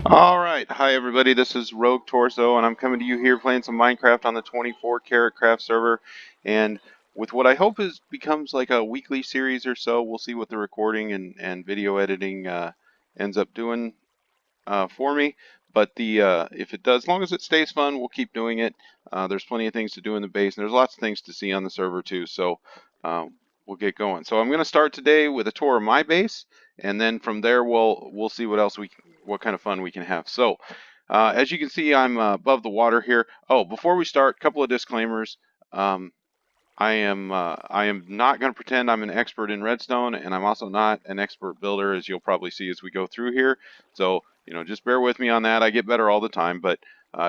Alright, hi everybody, this is RogueTorso, and I'm coming to you here playing some Minecraft on the 24 Karat Craft server, and with what I hope is becomes like a weekly series or so. We'll see what the recording and video editing ends up doing for me, but if it does, as long as it stays fun, we'll keep doing it. There's plenty of things to do in the base, and there's lots of things to see on the server too, so we'll get going. So I'm going to start today with a tour of my base, and then from there we'll see what else what kind of fun we can have. So as you can see, I'm above the water here. Oh, before we start, a couple of disclaimers. Um, I am not going to pretend I'm an expert in redstone, and I'm also not an expert builder, as you'll probably see as we go through here. So, just bear with me on that. I get better all the time, but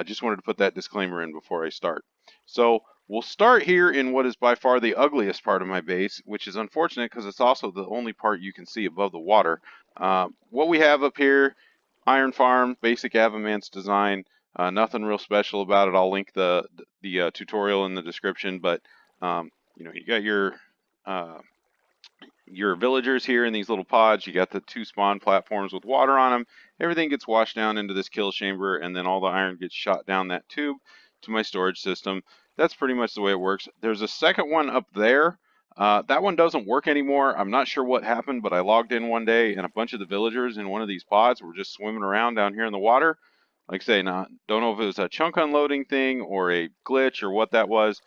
just wanted to put that disclaimer in before I start. So we'll start here in what is by far the ugliest part of my base, which is unfortunate because it's also the only part you can see above the water. What we have up here, iron farm, basic Avomance design. Nothing real special about it. I'll link the tutorial in the description, but you got uh, your villagers here in these little pods. You got the 2 spawn platforms with water on them. Everything gets washed down into this kill chamber, and then all the iron gets shot down that tube to my storage system. That's pretty much the way it works. There's a second one up there. That one doesn't work anymore. I'm not sure what happened, but I logged in one day, and a bunch of the villagers in one of these pods were just swimming around down here in the water. Like I say, don't know if it was a chunk unloading thing or a glitch or what that was.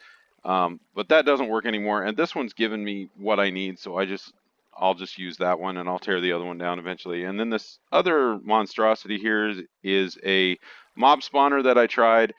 But that doesn't work anymore, and this one's given me what I need, so I'll just use that one, and I'll tear the other one down eventually. And then this other monstrosity here is a mob spawner that I tried.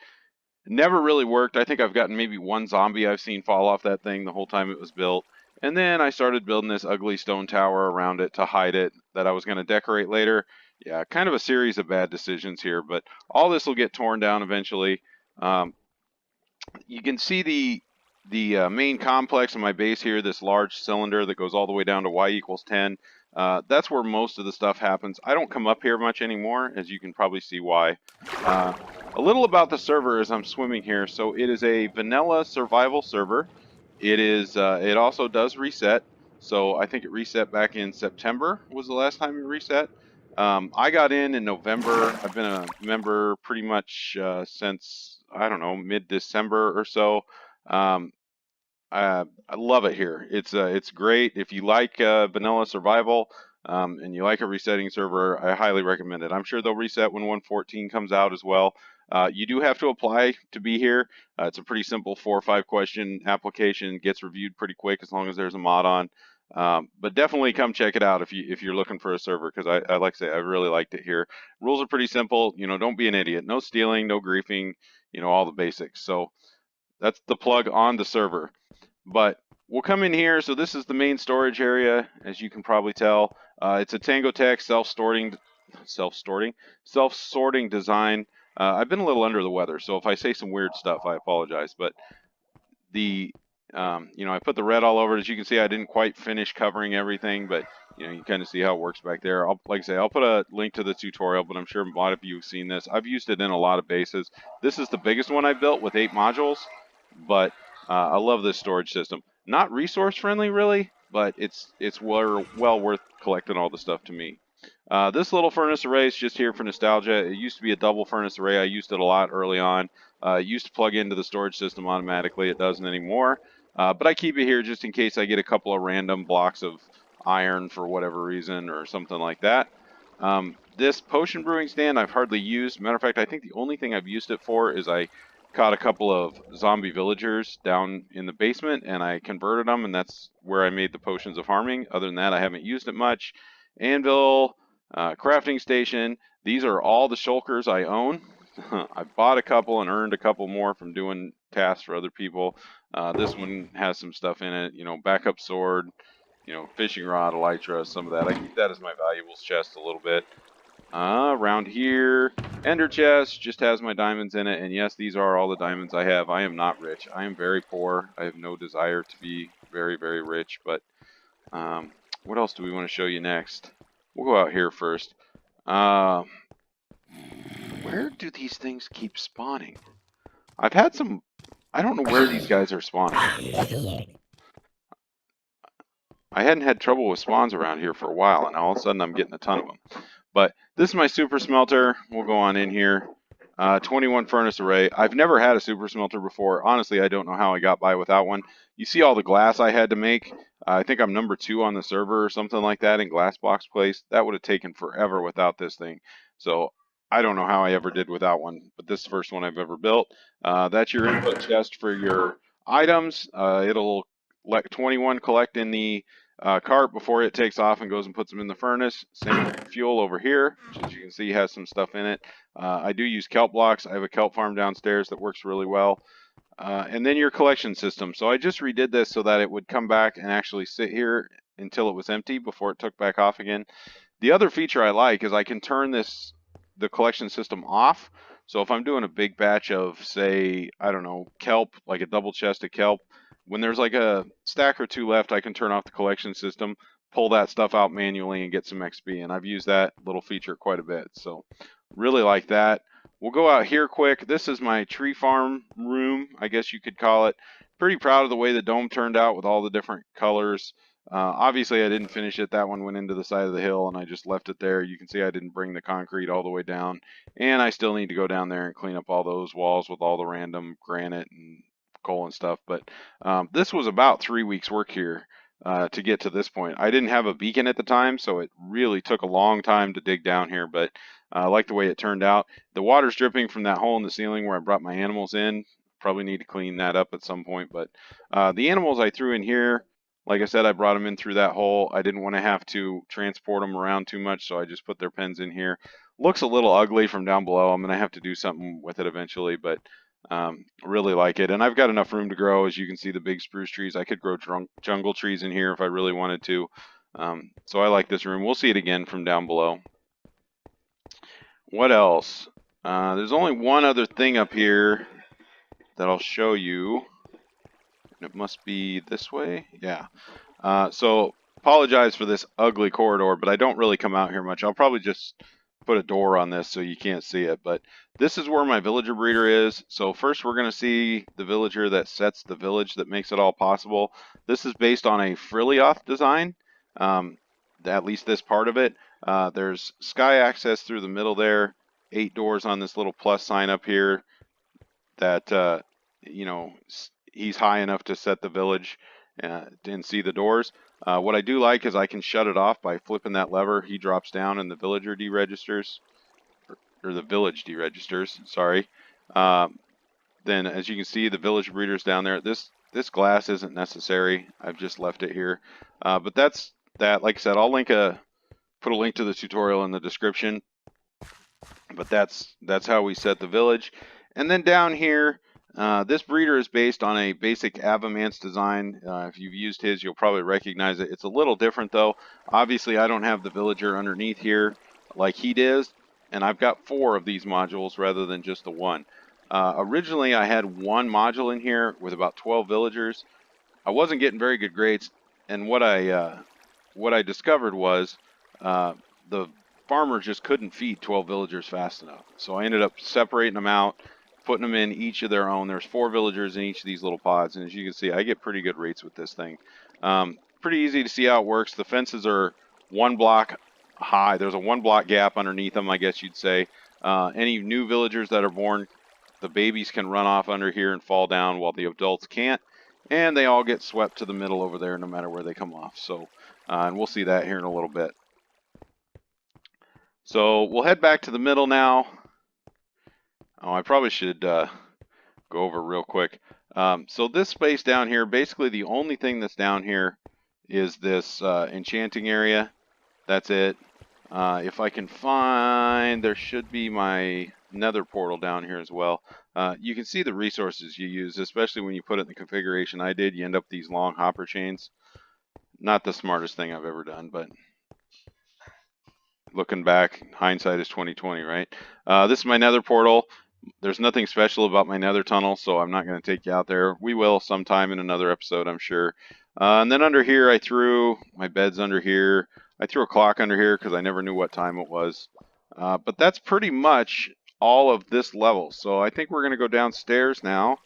Never really worked. I think I've gotten maybe one zombie I've seen fall off that thing the whole time it was built. And then I started building this ugly stone tower around it to hide it that I was going to decorate later. Yeah, kind of a series of bad decisions here, but all this will get torn down eventually. You can see the main complex of my base here, this large cylinder that goes all the way down to y equals 10. That's where most of the stuff happens. I don't come up here much anymore, as you can probably see why. A little about the server as I'm swimming here. So it is a vanilla survival server. It also does reset. So I think it reset back in September was the last time it reset. I got in November. I've been a member pretty much since, I don't know, mid-December or so. Um, I love it here. It's great. If you like vanilla survival and you like a resetting server, I highly recommend it. I'm sure they'll reset when 1.14 comes out as well. You do have to apply to be here. It's a pretty simple 4 or 5 question application. Gets reviewed pretty quick as long as there's a mod on. But definitely come check it out if you're looking for a server, because I like to say I really liked it here. Rules are pretty simple. Don't be an idiot. No stealing, no griefing. All the basics. So that's the plug on the server. But we'll come in here. So this is the main storage area, as you can probably tell. It's a Tango Tek self-sorting design. I've been a little under the weather, so if I say some weird stuff, I apologize. But I put the red all over it. As you can see, I didn't quite finish covering everything, but you kind of see how it works back there. Like I say, I'll put a link to the tutorial, but I'm sure a lot of you have seen this. I've used it in a lot of bases. This is the biggest one I built with 8 modules, but I love this storage system. Not resource friendly, really, but it's well worth collecting all the stuff to me. This little furnace array is just here for nostalgia. It used to be a double furnace array. I used it a lot early on. It used to plug into the storage system automatically. It doesn't anymore. But I keep it here just in case I get a couple of random blocks of iron for whatever reason or something like that. This potion brewing stand I've hardly used. Matter of fact, I think the only thing I've used it for is I caught a couple of zombie villagers down in the basement and I converted them, and that's where I made the potions of harming. Other than that, I haven't used it much. Anvil, crafting station. These are all the shulkers I own. I bought a couple and earned a couple more from doing tasks for other people. This one has some stuff in it, backup sword, fishing rod, elytra, some of that. I keep that as my valuables chest a little bit. Around here, ender chest just has my diamonds in it, and yes, these are all the diamonds I have. I am not rich. I am very poor. I have no desire to be very, very rich, but what else do we want to show you next? We'll go out here first. Where do these things keep spawning? I've had some... I don't know where these guys are spawning. I hadn't had trouble with spawns around here for a while, and all of a sudden I'm getting a ton of them. But this is my super smelter. We'll go on in here. 21 furnace array. I've never had a super smelter before. Honestly, I don't know how I got by without one. You see all the glass I had to make. I think I'm number 2 on the server or something like that in glass box place. That would have taken forever without this thing. So I don't know how I ever did without one, but this is the first one I've ever built. That's your input chest for your items. It'll let 21 collect in the cart before it takes off and goes and puts them in the furnace. Same with fuel over here, which as you can see has some stuff in it. I do use kelp blocks. I have a kelp farm downstairs that works really well. And then your collection system. So I just redid this so that it would come back and actually sit here until it was empty before it took back off again. The other feature I like is I can turn the collection system off. So if I'm doing a big batch of, say, I don't know, kelp, like a double chest of kelp, when there's like a stack or 2 left, I can turn off the collection system, pull that stuff out manually and get some XP. And I've used that little feature quite a bit. So really like that. We'll go out here quick. This is my tree farm room, I guess you could call it. Pretty proud of the way the dome turned out with all the different colors. Obviously, I didn't finish it. That one went into the side of the hill, and I just left it there. You can see I didn't bring the concrete all the way down, and I still need to go down there and clean up all those walls with all the random granite and coal and stuff. But this was about 3 weeks work here to get to this point. I didn't have a beacon at the time, so it really took a long time to dig down here, but I like the way it turned out. The water's dripping from that hole in the ceiling where I brought my animals in. Probably need to clean that up at some point, but the animals I threw in here, like I said, I brought them in through that hole. I didn't want to have to transport them around too much, so I just put their pens in here. Looks a little ugly from down below. I'm going to have to do something with it eventually, but really like it. And I've got enough room to grow. As you can see, the big spruce trees. I could grow jungle trees in here if I really wanted to. So I like this room. We'll see it again from down below. What else? There's only one other thing up here that I'll show you. It must be this way. Yeah. So apologize for this ugly corridor, but I don't really come out here much. I'll probably just put a door on this so you can't see it. But this is where my villager breeder is. So first we're going to see the villager that sets the village that makes it all possible. This is based on a Frilioth design, at least this part of it. There's sky access through the middle there, 8 doors on this little plus sign up here that, you know, he's high enough to set the village and see the doors. What I do like is I can shut it off by flipping that lever. He drops down and the villager deregisters, or the village deregisters, sorry. Then as you can see, the village breeder's down there. This glass isn't necessary. I've just left it here. But that's that. Like I said, I'll put a link to the tutorial in the description. But that's how we set the village. And then down here, this breeder is based on a basic Avomance design. If you've used his, you'll probably recognize it. It's a little different though. Obviously, I don't have the villager underneath here like he does, and I've got 4 of these modules rather than just the 1. Originally, I had 1 module in here with about 12 villagers. I wasn't getting very good grades, and what I discovered was the farmer just couldn't feed 12 villagers fast enough. So I ended up separating them out, putting them in each of their own. There's 4 villagers in each of these little pods, and as you can see, I get pretty good rates with this thing. Pretty easy to see how it works. The fences are 1 block high. There's a 1 block gap underneath them, I guess you'd say. Any new villagers that are born, the babies can run off under here and fall down while the adults can't, and they all get swept to the middle over there no matter where they come off. So, and we'll see that here in a little bit. So we'll head back to the middle now. Oh, I probably should go over real quick. So this space down here, basically the only thing that's down here is this enchanting area. That's it. If I can find, there should be my nether portal down here as well. You can see the resources you use, especially when you put it in the configuration I did. You end up with these long hopper chains. Not the smartest thing I've ever done, but looking back, hindsight is 20/20, right? This is my nether portal. There's nothing special about my nether tunnel, so I'm not going to take you out there. We will sometime in another episode, I'm sure. And then under here, I threw my beds under here. I threw a clock under here because I never knew what time it was. But that's pretty much all of this level. So I think we're going to go downstairs now.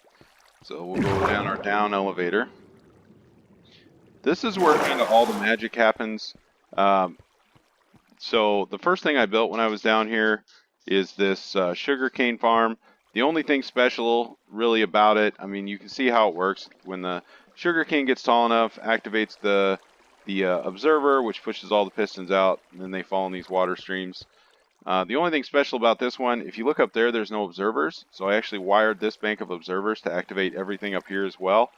So we'll go down our down elevator. This is where kind of all the magic happens. So the first thing I built when I was down here is this sugarcane farm. The only thing special really about it, I mean, you can see how it works. When the sugarcane gets tall enough, activates the observer, which pushes all the pistons out, and then they fall in these water streams. The only thing special about this one, if you look up there, there's no observers. So I actually wired this bank of observers to activate everything up here as well.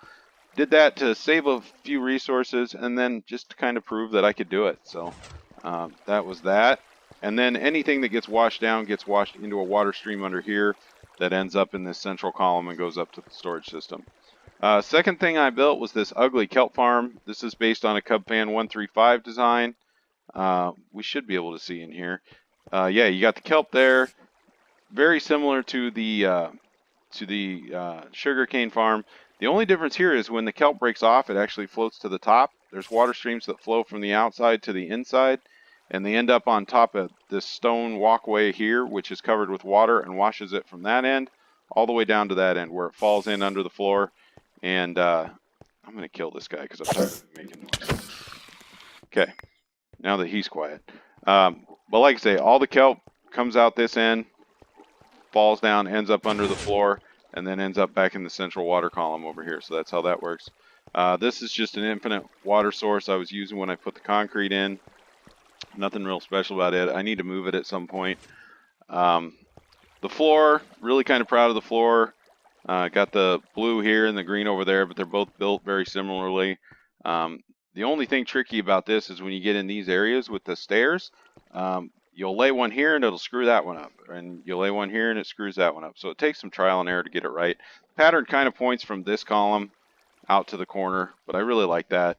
Did that to save a few resources and then just to kind of prove that I could do it. So that was that. And then anything that gets washed down gets washed into a water stream under here that ends up in this central column and goes up to the storage system. Second thing I built was this ugly kelp farm. This is based on a Cubfan 135 design. We should be able to see in here. Yeah, you got the kelp there. Very similar to the sugarcane farm. The only difference here is when the kelp breaks off, it actually floats to the top. There's water streams that flow from the outside to the inside, and they end up on top of this stone walkway here, which is covered with water and washes it from that end all the way down to that end where it falls in under the floor. And I'm going to kill this guy because I'm tired of making noise. Okay, now that he's quiet. But like I say, all the kelp comes out this end, falls down, ends up under the floor, and then ends up back in the central water column over here. So that's how that works. This is just an infinite water source I was using when I put the concrete in. Nothing real special about it. I need to move it at some point. The floor, really kind of proud of the floor. Got the blue here and the green over there, but they're both built very similarly. The only thing tricky about this is when you get in these areas with the stairs, you'll lay one here and it'll screw that one up, and you'll lay one here and it screws that one up. So it takes some trial and error to get it right. The pattern kind of points from this column out to the corner, but I really like that.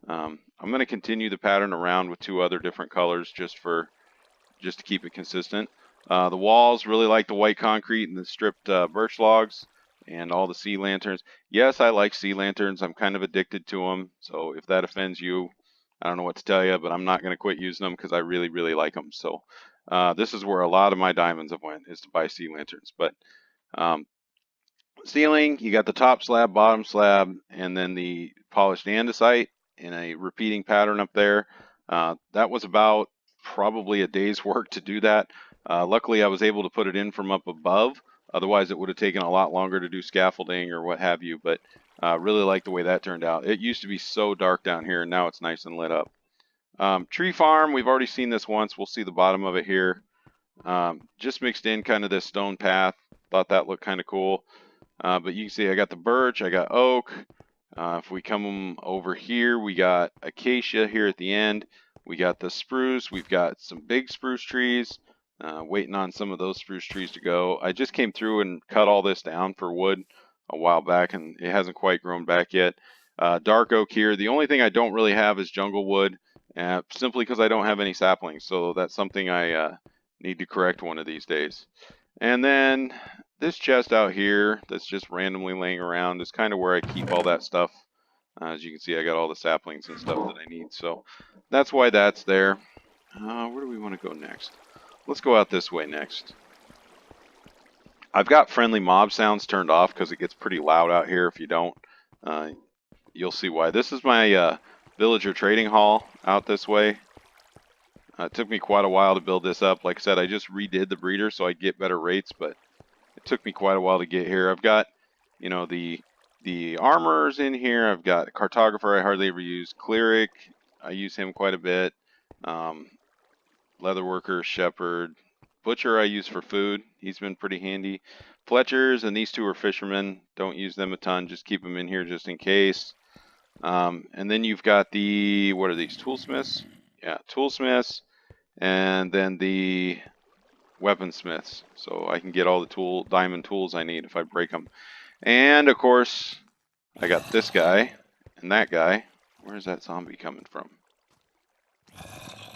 I'm going to continue the pattern around with 2 other different colors just to keep it consistent. The walls, really like the white concrete and the stripped birch logs and all the sea lanterns. Yes, I like sea lanterns. I'm kind of addicted to them. So if that offends you, I don't know what to tell you, but I'm not going to quit using them because I really, really like them. So this is where a lot of my diamonds have went, is to buy sea lanterns. But ceiling, you got the top slab, bottom slab, and then the polished andesite in a repeating pattern up there. That was about probably a day's work to do that. Luckily, I was able to put it in from up above. Otherwise, it would have taken a lot longer to do scaffolding or what have you. But really like the way that turned out. It used to be so dark down here, and now it's nice and lit up. Tree farm, we've already seen this once. We'll see the bottom of it here. Just mixed in kind of this stone path. Thought that looked kind of cool. But you can see I got the birch, I got oak. If we come over here, we got acacia here at the end. We got the spruce. We've got some big spruce trees. Waiting on some of those spruce trees to go. I just came through and cut all this down for wood a while back, and it hasn't quite grown back yet. Dark oak here. The only thing I don't really have is jungle wood, simply because I don't have any saplings. So that's something I need to correct one of these days. And then this chest out here that's just randomly laying around is kind of where I keep all that stuff. As you can see, I got all the saplings and stuff that I need. So that's why that's there. Where do we want to go next? Let's go out this way next. I've got friendly mob sounds turned off because it gets pretty loud out here. If you don't, you'll see why. This is my villager trading hall out this way. It took me quite a while to build this up. Like I said, I just redid the breeder so I get better rates, but it took me quite a while to get here. I've got, you know, the armorers in here. I've got a cartographer I hardly ever use. Cleric, I use him quite a bit. Leatherworker, shepherd. Butcher I use for food. He's been pretty handy. Fletchers, and these 2 are fishermen. Don't use them a ton. Just keep them in here just in case. And then you've got the, what are these, toolsmiths? Yeah, toolsmiths. And then the weaponsmiths. So I can get all the diamond tools I need if I break them. And, of course, I got this guy and that guy. Where's that zombie coming from?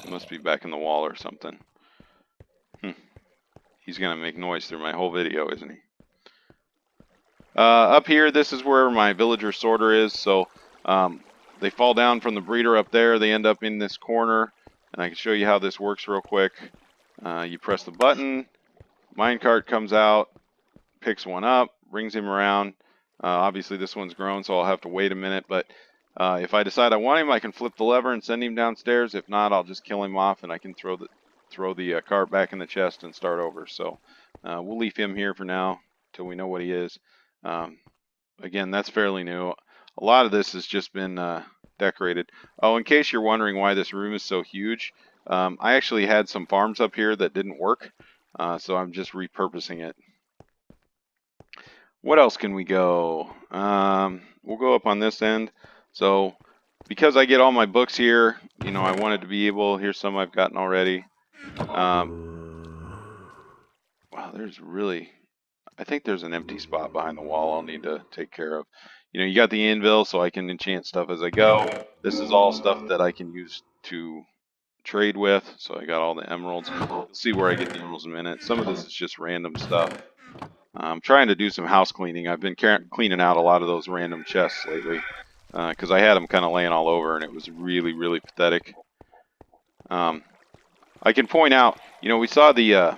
He must be back in the wall or something. He's going to make noise through my whole video, isn't he? Up here, this is where my villager sorter is. So they fall down from the breeder up there. They end up in this corner. And I can show you how this works real quick. You press the button. Minecart comes out, picks one up, brings him around. Obviously, this one's grown, so I'll have to wait a minute. But If I decide I want him, I can flip the lever and send him downstairs. If not, I'll just kill him off, and I can throw the cart back in the chest and start over. So we'll leave him here for now till we know what he is. Again, that's fairly new. A lot of this has just been decorated. Oh, in case you're wondering why this room is so huge, I actually had some farms up here that didn't work, so I'm just repurposing it. What else can we go? We'll go up on this end. So because I get all my books here, you know, I wanted to be able, here's some I've gotten already. Wow, there's really, I think there's an empty spot behind the wall I'll need to take care of. You know, you got the anvil, so I can enchant stuff as I go. This is all stuff that I can use to trade with, so I got all the emeralds. You'll see where I get the emeralds in a minute. Some of this is just random stuff. I'm trying to do some house cleaning. I've been cleaning out a lot of those random chests lately because I had them kind of laying all over, and it was really, really pathetic. I can point out, you know, we saw the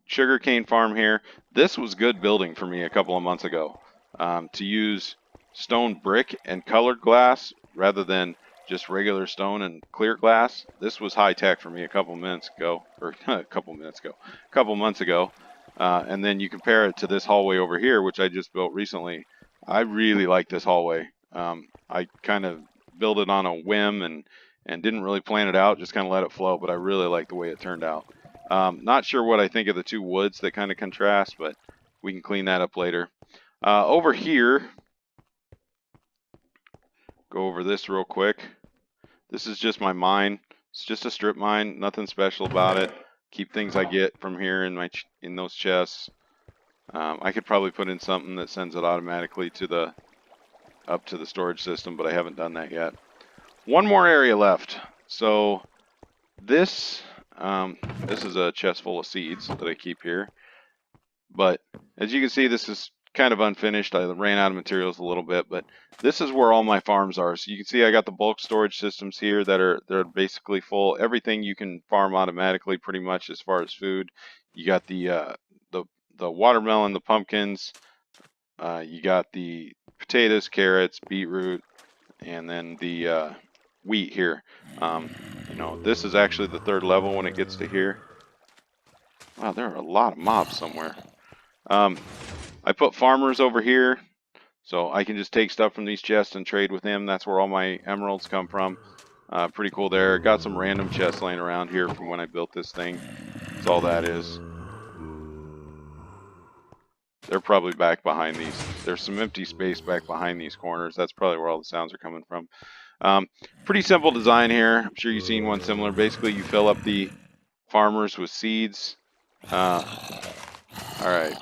sugarcane farm here. This was good building for me a couple of months ago. To use stone brick and colored glass rather than just regular stone and clear glass. This was high tech for me a couple months ago. And then you compare it to this hallway over here, which I just built recently. I really like this hallway. I kind of built it on a whim and didn't really plan it out, just kind of let it flow, but I really like the way it turned out. Not sure what I think of the two woods that kind of contrast, but we can clean that up later. Over here, go over this real quick. This is just my mine. It's just a strip mine, nothing special about it. Keep things I get from here in those chests. I could probably put in something that sends it automatically to up to the storage system, but I haven't done that yet. One more area left. So this is a chest full of seeds that I keep here. But as you can see, this is kind of unfinished. I ran out of materials a little bit, but this is where all my farms are. So you can see I got the bulk storage systems here they're basically full. Everything you can farm automatically pretty much as far as food. You got the watermelon, the pumpkins, you got the potatoes, carrots, beetroot, and then the wheat here. You know, this is actually the third level when it gets to here. Wow, there are a lot of mobs somewhere. I put farmers over here, so I can just take stuff from these chests and trade with him. That's where all my emeralds come from. Pretty cool there. Got some random chests laying around here from when I built this thing. That's all that is. They're probably back behind these. There's some empty space back behind these corners. That's probably where all the sounds are coming from. Pretty simple design here. I'm sure you've seen one similar. Basically, you fill up the farmers with seeds. All right.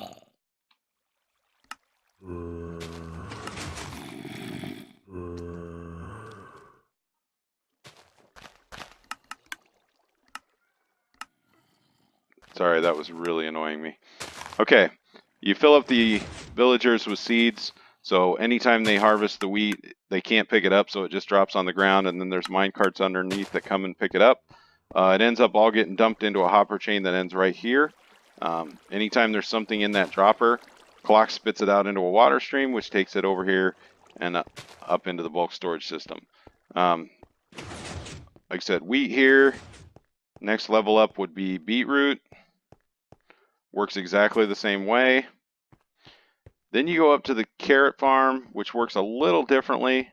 Sorry, that was really annoying me. Okay, you fill up the villagers with seeds, so anytime they harvest the wheat, they can't pick it up, so it just drops on the ground, and then there's mine carts underneath that come and pick it up. It ends up all getting dumped into a hopper chain that ends right here. Anytime there's something in that dropper, clock spits it out into a water stream, which takes it over here and up into the bulk storage system. Like I said, wheat here. Next level up would be beetroot. Works exactly the same way. Then you go up to the carrot farm, which works a little differently.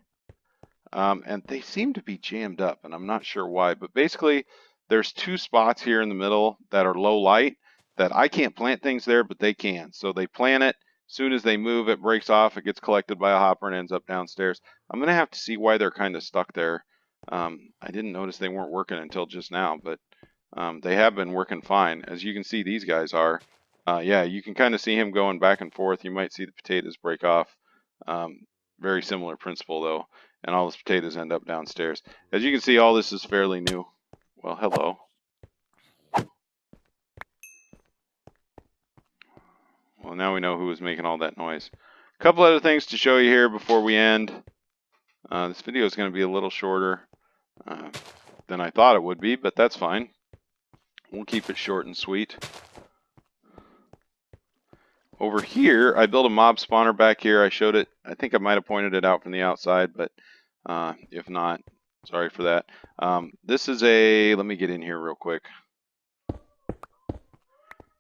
And they seem to be jammed up, and I'm not sure why. But basically, there's two spots here in the middle that are low light that I can't plant things there, but they can. So they plant it. As soon as they move, it breaks off. It gets collected by a hopper and ends up downstairs. I'm going to have to see why they're kind of stuck there. I didn't notice they weren't working until just now, but they have been working fine. As you can see, these guys are. Yeah, you can kind of see him going back and forth. You might see the potatoes break off. Very similar principle, though. And all those potatoes end up downstairs. As you can see, all this is fairly new. Well, hello. Well, now we know who was making all that noise. A couple other things to show you here before we end. This video is going to be a little shorter than I thought it would be, but that's fine. We'll keep it short and sweet. Over here, I built a mob spawner back here. I showed it. I think I might have pointed it out from the outside, but if not, sorry for that. This is a, let me get in here real quick.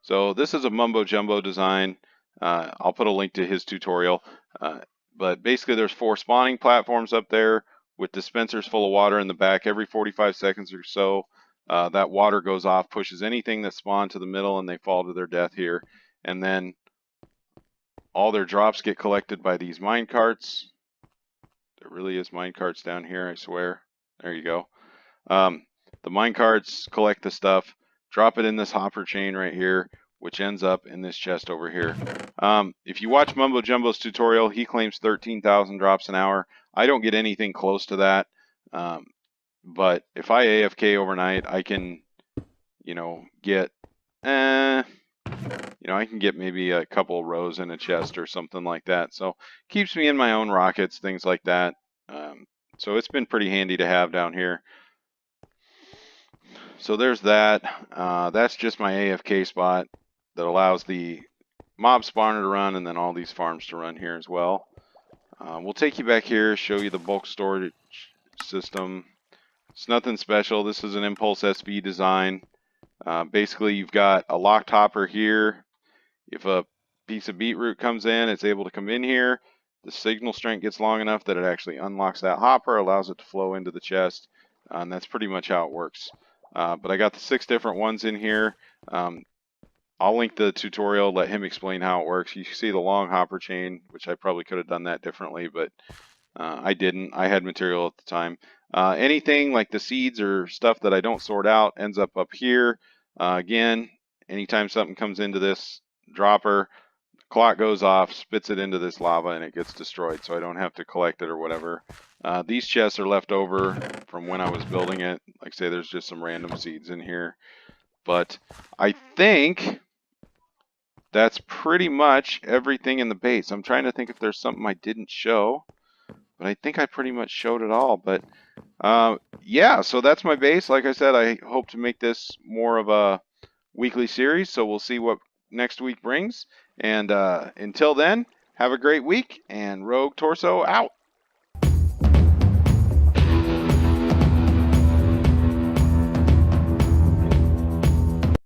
So this is a Mumbo Jumbo design. I'll put a link to his tutorial. But basically there's 4 spawning platforms up there with dispensers full of water in the back. Every 45 seconds or so, that water goes off, pushes anything that spawned to the middle, and they fall to their death here. And then all their drops get collected by these mine carts. There really is mine carts down here, I swear. There you go. The mine carts collect the stuff, drop it in this hopper chain right here, which ends up in this chest over here. If you watch Mumbo Jumbo's tutorial, he claims 13,000 drops an hour. I don't get anything close to that. But if I AFK overnight, I can, get, I can get maybe a couple rows in a chest or something like that. So keeps me in my own rockets, things like that. So it's been pretty handy to have down here. So there's that. That's just my AFK spot that allows the mob spawner to run and then all these farms to run here as well. We'll take you back here, show you the bulk storage system. It's nothing special. This is an impulseSV design. Basically, you've got a locked hopper here. If a piece of beetroot comes in, it's able to come in here. The signal strength gets long enough that it actually unlocks that hopper, allows it to flow into the chest, and that's pretty much how it works. But I got the 6 different ones in here. I'll link the tutorial, let him explain how it works. You see the long hopper chain, which I probably could have done that differently, but I didn't. I had material at the time. Anything like the seeds or stuff that I don't sort out ends up here. Again, anytime something comes into this dropper, the clock goes off, spits it into this lava, and it gets destroyed, so I don't have to collect it or whatever. These chests are left over from when I was building it. Like I say, there's just some random seeds in here. But I think that's pretty much everything in the base. I'm trying to think if there's something I didn't show, but I think I pretty much showed it all. But yeah, so that's my base. Like I said, I hope to make this more of a weekly series, so we'll see what next week brings. And until then, have a great week, and RogueTorso out.